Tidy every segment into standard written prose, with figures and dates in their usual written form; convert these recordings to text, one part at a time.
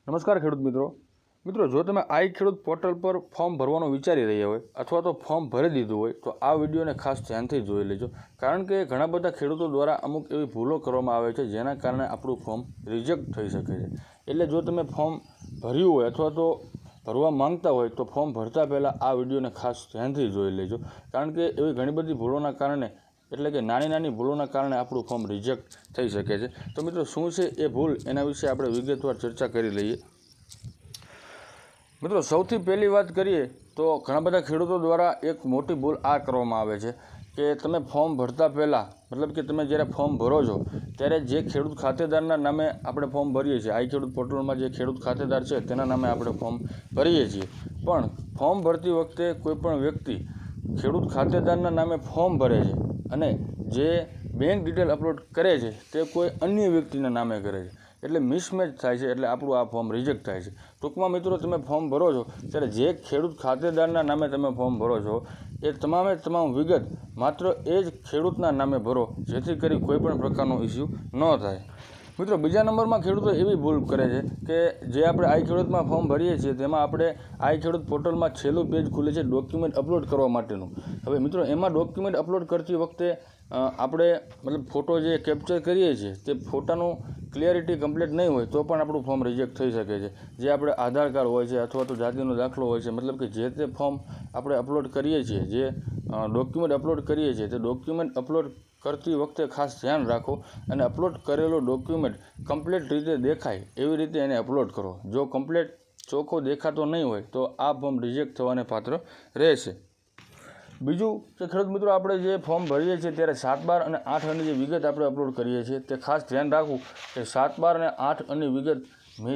નમસ્કાર ખેડૂત મિત્રો જો તમે આઈ ખેડૂત પોર્ટલ પર ફોર્મ ભરવાનો વિચારી રહ્યા હોય અથવા તો ફોર્મ ભરી દીધું હોય તો આ વિડીયોને ખાસ ધ્યાનથી જોઈ લેજો, કારણ કે ઘણા બધા ખેડૂતો દ્વારા અમુક એવી ભૂલો કરવામાં આવે છે જેના કારણે આપણું ફોર્મ રિજેક્ટ થઈ શકે છે। એટલે જો તમે ફોર્મ ભર્યું હોય અથવા તો ભરવા માંગતા હોય તો ફોર્મ ભરતા પહેલાં આ વિડીયોને ખાસ ધ્યાનથી જોઈ લેજો, કારણ કે એવી ઘણી બધી ભૂલોના કારણે એટલે કે નાની ભૂલોના કારણે આપણું ફોર્મ રિજેક્ટ થઈ શકે છે। તો મિત્રો શું છે એ ભૂલ, એના વિશે આપણે વિગતવાર ચર્ચા કરી લઈએ। મિત્રો સૌથી પહેલી વાત કરીએ તો ઘણા બધા ખેડૂતો દ્વારા એક મોટી ભૂલ આ કરવામાં આવે છે કે તમે ફોર્મ ભરતા પહેલાં મતલબ કે તમે જ્યારે ફોર્મ ભરો છો ત્યારે જે ખેડૂત ખાતેદારના નામે આપણે ફોર્મ ભરીએ છીએ, આઈ ખેડૂત પોર્ટલમાં જે ખેડૂત ખાતેદાર છે તેના નામે આપણે ફોર્મ ભરીએ છીએ, પણ ફોર્મ ભરતી વખતે કોઈપણ વ્યક્તિ ખેડૂત ખાતેદારના નામે ફોર્મ ભરે છે અને જે બેંક ડિટેલ અપલોડ કરે છે તે કોઈ અન્ય વ્યક્તિના નામે કરે છે, એટલે મિસમેચ થાય છે, એટલે આપણું આ ફોર્મ રિજેક્ટ થાય છે। ટૂંકમાં મિત્રો તમે ફોર્મ ભરો છો ત્યારે જે ખેડૂત ખાતેદારના નામે તમે ફોર્મ ભરો છો એ તમામ વિગત માત્ર એ જ ખેડૂતના નામે ભરો, જેથી કરી કોઈપણ પ્રકારનો ઇસ્યુ ન થાય। મિત્રો બીજા નંબરમાં ખેડૂતો એવી ભૂલ કરે છે કે જે આપણે આઈ ખેડૂતમાં ફોર્મ ભરીએ છીએ તેમાં આપણે આઈ ખેડૂત પોર્ટલમાં છેલ્લું પેજ ખુલે છે ડોક્યુમેન્ટ અપલોડ કરવા માટેનું। હવે મિત્રો એમાં ડોક્યુમેન્ટ અપલોડ કરતી વખતે આપણે મતલબ ફોટો જે કેપ્ચર કરીએ છીએ તે ફોટાનું ક્લિયરિટી કમ્પ્લીટ નહીં હોય તો પણ આપણું ફોર્મ રિજેક્ટ થઈ શકે છે। જે આપણે આધાર કાર્ડ હોય છે અથવા તો જાતિનો દાખલો હોય છે, મતલબ કે જે તે ફોર્મ આપણે અપલોડ કરીએ છીએ, જે ડોક્યુમેન્ટ અપલોડ કરીએ છીએ તે ડોક્યુમેન્ટ અપલોડ કરતી વખતે ખાસ ધ્યાન રાખો અને અપલોડ કરેલો ડોક્યુમેન્ટ કમ્પ્લીટ રીતે દેખાય એવી રીતે એને અપલોડ કરો। જો કમ્પ્લીટ ચોખ્ખો દેખાતો નહીં હોય તો આ ફોર્મ રિજેક્ટ થવાને પાત્ર રહેશે। બીજું કે ખેડૂત મિત્રો આપણે જે ફોર્મ ભરીએ છીએ ત્યારે 7, 12 અને 8 અની જે વિગત આપણે અપલોડ કરીએ છીએ તે ખાસ ધ્યાન રાખવું કે 7, 12 અને 8 અની વિગત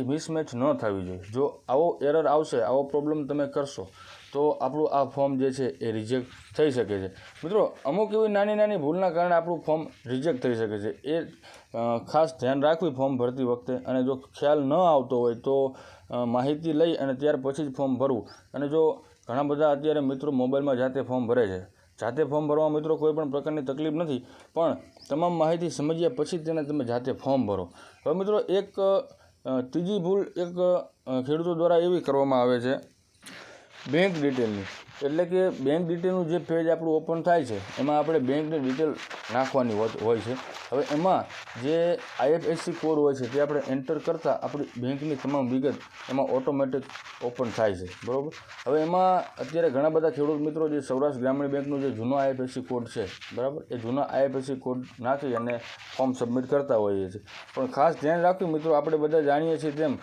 મિસમેચ ન થવી જોઈએ। જો આવો એરર આવશે, આવો પ્રોબ્લેમ તમે કરશો તો આપણું આ ફોર્મ જે છે એ રિજેક્ટ થઈ શકે છે। મિત્રો અમુક એવી નાની ભૂલના કારણે આપણું ફોર્મ રિજેક્ટ થઈ શકે છે, એ ખાસ ધ્યાન રાખવી ફોર્મ ભરતી વખતે। અને જો ખ્યાલ ન આવતો હોય તો માહિતી લઈ અને ત્યાર પછી જ ફોર્મ ભરવું। અને જો ઘણા બધા અત્યારે મિત્રો મોબાઈલમાં જાતે ફોર્મ ભરે છે, જાતે ફોર્મ ભરવા મિત્રો કોઈ પણ પ્રકારની તકલીફ નથી, પણ તમામ માહિતી સમજ્યા પછી તેને તમે જાતે ફોર્મ ભરો। હવે મિત્રો એક ત્રીજી ભૂલ એક ખેડૂતો દ્વારા એવી કરવામાં આવે છે બેંક ડિટેલની, એટલે કે બેંક ડિટેલનું જે પેજ આપણું ઓપન થાય છે એમાં આપણે બેંકની ડિટેલ નાખવાની હોય છે। હવે એમાં જે IFSC કોડ હોય છે તે આપણે એન્ટર કરતાં આપણી બેંકની તમામ વિગત એમાં ઓટોમેટિક ઓપન થાય છે, બરાબર। હવે એમાં અત્યારે ઘણા બધા ખેડૂત મિત્રો જે સૌરાષ્ટ્ર ગ્રામીણ બેંકનો જે જૂનો IFSC કોડ છે, બરાબર, એ જૂના IFSC કોડ નાખી અને ફોર્મ સબમિટ કરતા હોઈએ છીએ, પણ ખાસ ધ્યાન રાખવું મિત્રો, આપણે બધા જાણીએ છીએ તેમ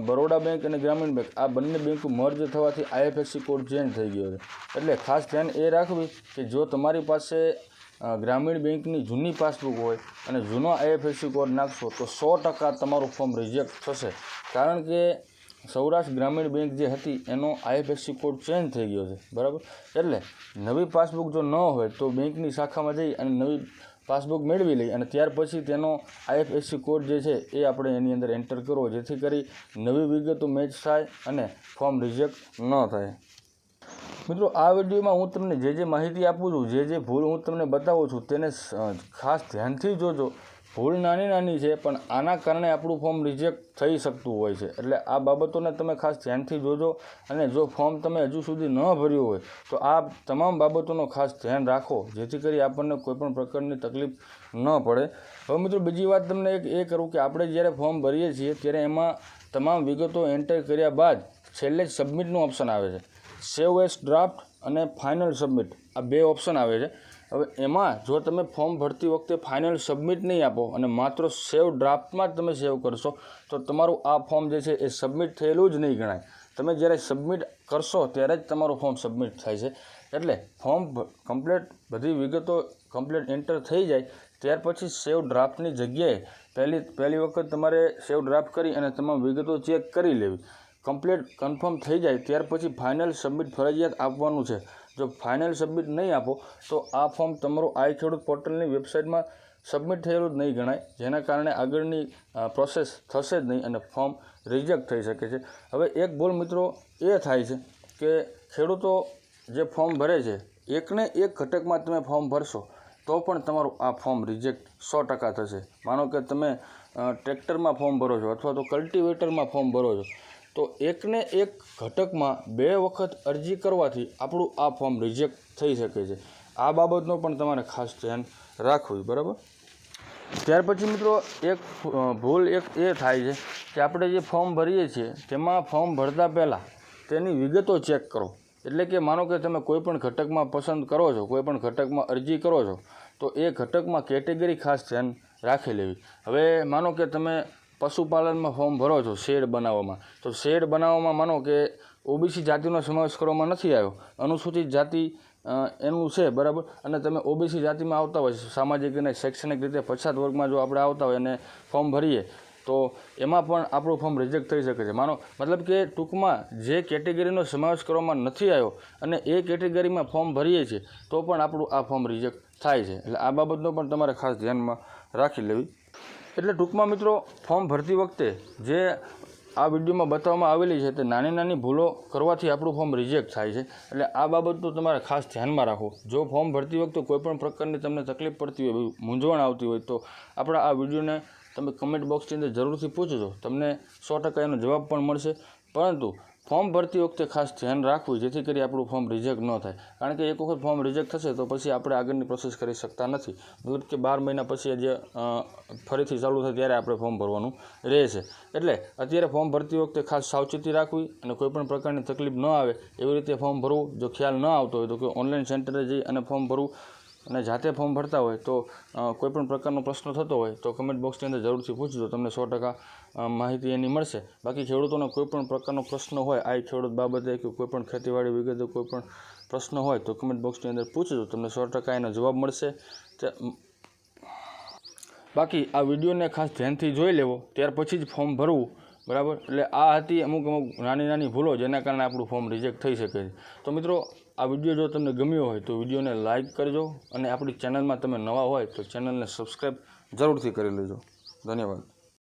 બરોડા બેંક અને ગ્રામીણ બેંક આ બંને બેંકો મર્જ થવાથી IFSC કોડ ચેન્જ થઈ ગયો છે। એટલે ખાસ ધ્યાન એ રાખવું કે જો તમારી પાસે ગ્રામીણ બેંકની જૂની પાસબુક હોય અને જૂનો IFSC કોડ નાખશો તો 100% તમારું ફોર્મ રિજેક્ટ થશે, કારણ કે સૌરાષ્ટ્ર ગ્રામીણ બેંક જે હતી એનો IFSC કોડ ચેન્જ થઈ ગયો છે, બરાબર। એટલે નવી પાસબુક જો ન હોય તો બેંકની શાખામાં જઈ અને નવી પાસબુક મેળવી લઈ અને ત્યાર પછી તેનો IFSC કોડ જે છે એ આપણે એની અંદર એન્ટર કરો, જેથી કરી નવી વિગતો મેચ થાય અને ફોર્મ રિજેક્ટ ન થાય। મિત્રો આ વિડીયોમાં હું તમને જે માહિતી આપું છું, જે ભૂલ હું તમને બતાવું છું તેને ખાસ ધ્યાનથી જોજો। ભૂલ નાની છે પણ આના કારણે આપણું ફોર્મ રિજેક્ટ થઈ શકતું હોય છે, એટલે આ બાબતોને તમે ખાસ ધ્યાનથી જોજો। અને જો ફોર્મ તમે હજુ સુધી ન ભર્યું હોય તો આ તમામ બાબતોનો ખાસ ધ્યાન રાખો, જેથી કરી આપણને કોઈપણ પ્રકારની તકલીફ ન પડે। હવે મિત્રો બીજી વાત તમને એ કરું કે આપણે જ્યારે ફોર્મ ભરીએ છીએ ત્યારે એમાં તમામ વિગતો એન્ટર કર્યા બાદ છેલ્લે જ સબમિટનું ઓપ્શન આવે છે, સેવ એઝ ડ્રાફ્ટ અને ફાઇનલ સબમિટ, આ 2 ઓપ્શન આવે છે। હવે એમાં જો તમે ફોર્મ ભરતી વખતે ફાઇનલ સબમિટ નહીં આપો અને માત્ર સેવ ડ્રાફ્ટમાં જ તમે સેવ કરશો તો તમારું આ ફોર્મ જે છે એ સબમિટ થયેલું જ નહીં ગણાય। તમે જ્યારે સબમિટ કરશો ત્યારે જ તમારું ફોર્મ સબમિટ થાય છે, એટલે ફોર્મ કમ્પ્લીટ બધી વિગતો કમ્પ્લીટ એન્ટર થઈ જાય ત્યાર પછી સેવ ડ્રાફ્ટની જગ્યાએ પહેલી વખત તમારે સેવ ડ્રાફ્ટ કરી અને તમામ વિગતો ચેક કરી લેવી, કમ્પ્લીટ કન્ફર્મ થઈ જાય ત્યાર પછી ફાઇનલ સબમિટ ફરજિયાત આપવાનું છે। જો ફાઇનલ સબમિટ નહીં આપો તો આ ફોર્મ તમારું આઈ ખેડૂત પોર્ટલની વેબસાઇટમાં સબમિટ થયેલું જ નહીં ગણાય, જેના કારણે આગળની પ્રોસેસ થશે જ નહીં અને ફોર્મ રિજેક્ટ થઈ શકે છે। હવે એક ભૂલ મિત્રો એ થાય છે કે ખેડૂતો જે ફોર્મ ભરે છે એકને એક ઘટકમાં તમે ફોર્મ ભરશો તો પણ તમારું આ ફોર્મ રિજેક્ટ 100% થશે। માનો કે તમે ટ્રેક્ટરમાં ફોર્મ ભરો છો અથવા તો કલ્ટિવેટરમાં ફોર્મ ભરો છો, તો એકને એક ઘટકમાં 2 વખત અરજી કરવાથી આપણું આ ફોર્મ રિજેક્ટ થઈ શકે છે. આ બાબતનો પણ તમારે ખાસ ધ્યાન રાખવું, બરાબર. ત્યાર પછી મિત્રો એક ભૂલ એ થાય છે કે આપણે જે ફોર્મ ભરીએ છીએ તેમાં ફોર્મ ભરતા પહેલાં તેની વિગતો ચેક કરો. એટલે કે માનો કે તમે કોઈ પણ ઘટકમાં પસંદ કરો છો, કોઈ પણ ઘટકમાં અરજી કરો છો, તો એ ઘટકમાં કેટેગરી ખાસ ધ્યાન રાખી લેવી. હવે માનો કે તમે પશુપાલનમાં ફોર્મ ભરો છો શેડ બનાવવામાં, તો શેડ બનાવવામાં માનો કે ઓબીસી જાતિનો સમાવેશ કરવામાં નથી આવ્યો, અનુસૂચિત જાતિ એનું છે, બરાબર, અને તમે ઓબીસી જાતિમાં આવતા હોય, સામાજિક અને શૈક્ષણિક રીતે પછાત વર્ગમાં જો આપણે આવતા હોય અને ફોર્મ ભરીએ તો એમાં પણ આપણું ફોર્મ રિજેક્ટ થઈ શકે છે. મતલબ કે ટૂંકમાં જે કેટેગરીનો સમાવેશ કરવામાં નથી આવ્યો અને એ કેટેગરીમાં ફોર્મ ભરીએ છીએ તો પણ આપણું આ ફોર્મ રિજેક્ટ થાય છે. એટલે આ બાબતનો પણ તમારે ખાસ ધ્યાનમાં રાખી લેવી. એટલે ટૂંકમાં મિત્રો ફોર્મ ભરતી વખતે જે આ વિડીયોમાં બતાવવામાં આવેલી છે તે નાની નાની ભૂલો કરવાથી આપણું ફોર્મ રિજેક્ટ થાય છે. એટલે આ બાબતનું તમારે ખાસ ધ્યાનમાં રાખો. જો ફોર્મ ભરતી વખતે કોઈપણ પ્રકારની તમને તકલીફ પડતી હોય, મૂંઝવણ આવતી હોય, તો આપણા આ વિડીયોને તમે કમેન્ટ બોક્સની અંદર જરૂરથી પૂછજો, તમને 100% એનો જવાબ પણ મળશે. પરંતુ ફોર્મ ભરતી વખતે ખાસ ધ્યાન રાખવું જેથી કરી આપણું ફોર્મ રિજેક્ટ ન થાય. કારણ કે એક વખત ફોર્મ રિજેક્ટ થશે તો પછી આપણે આગળની પ્રોસેસ કરી શકતા નથી. મતલબ કે 12 મહિના પછી જે ફરીથી ચાલુ થાય ત્યારે આપણે ફોર્મ ભરવાનું રહેશે. એટલે અત્યારે ફોર્મ ભરતી વખતે ખાસ સાવચેતી રાખવી અને કોઈપણ પ્રકારની તકલીફ ન આવે એવી રીતે ફોર્મ ભરવું. જો ખ્યાલ ન આવતો હોય તો કે ઓનલાઈન સેન્ટરે જઈ અને ફોર્મ ભરવું, અને જાતે ફોર્મ ભરતા હોય તો કોઈપણ પ્રકારનો પ્રશ્ન થતો હોય તો કમેન્ટ બોક્સની અંદર જરૂરથી પૂછજો, તમને 100% માહિતી એની મળશે. બાકી ખેડૂતોનો કોઈપણ પ્રકારનો પ્રશ્ન હોય, આ ખેડૂત બાબતે કે કોઈપણ ખેતીવાડી વિગતે કોઈપણ પ્રશ્ન હોય તો કમેન્ટ બોક્સની અંદર પૂછજો, તમને 100% એનો જવાબ મળશે. બાકી આ વિડીયોને ખાસ ધ્યાનથી જોઈ લેવો, ત્યાર પછી જ ફોર્મ ભરવું, બરાબર. એટલે આ હતી અમુક નાની નાની ભૂલો જેના કારણે આપણું ફોર્મ રિજેક્ટ થઈ શકે છે. તો મિત્રો આ વિડીયો જો તમને ગમ્યો હોય તો વિડીયોને લાઇક કરજો અને આપણી ચેનલમાં તમે નવા હોય તો ચેનલને સબસ્ક્રાઈબ જરૂરથી કરી લેજો. ધન્યવાદ.